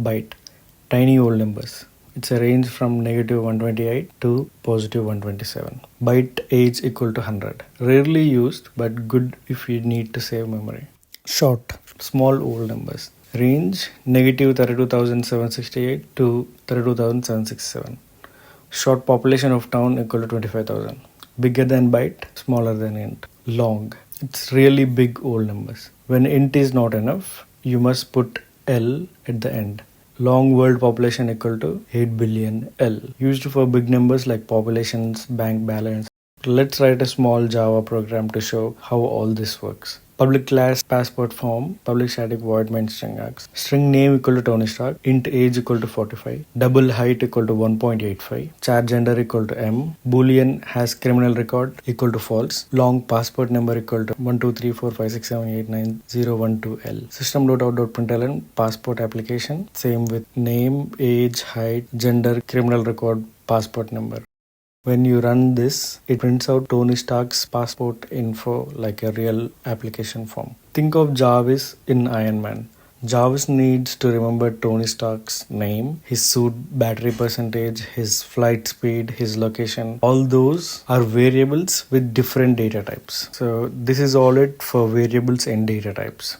Byte, tiny old numbers. It's a range from negative 128 to positive 127. Byte age equal to 100. Rarely used but good if you need to save memory. Short, small old numbers. Range negative 32,768 to 32,767. Short, population of town equal to 25,000. Bigger than byte, smaller than int. Long, it's really big old numbers. When int is not enough, you must put L at the end. Long, world population equal to 8 billion L. Used for big numbers like populations, bank balance. Let's write a small Java program to show how all this works. Public class passport form, public static void main string args. String name equal to Tony Stark, int age equal to 45, double height equal to 1.85, char gender equal to M, boolean has criminal record equal to false, long passport number equal to 1234567890112L. System.out.println passport application, same with name, age, height, gender, criminal record, passport number. When you run this, it prints out Tony Stark's passport info like a real application form. Think of Jarvis in Iron Man. Jarvis needs to remember Tony Stark's name, his suit battery percentage, his flight speed, his location. All those are variables with different data types. So this is all it for variables and data types.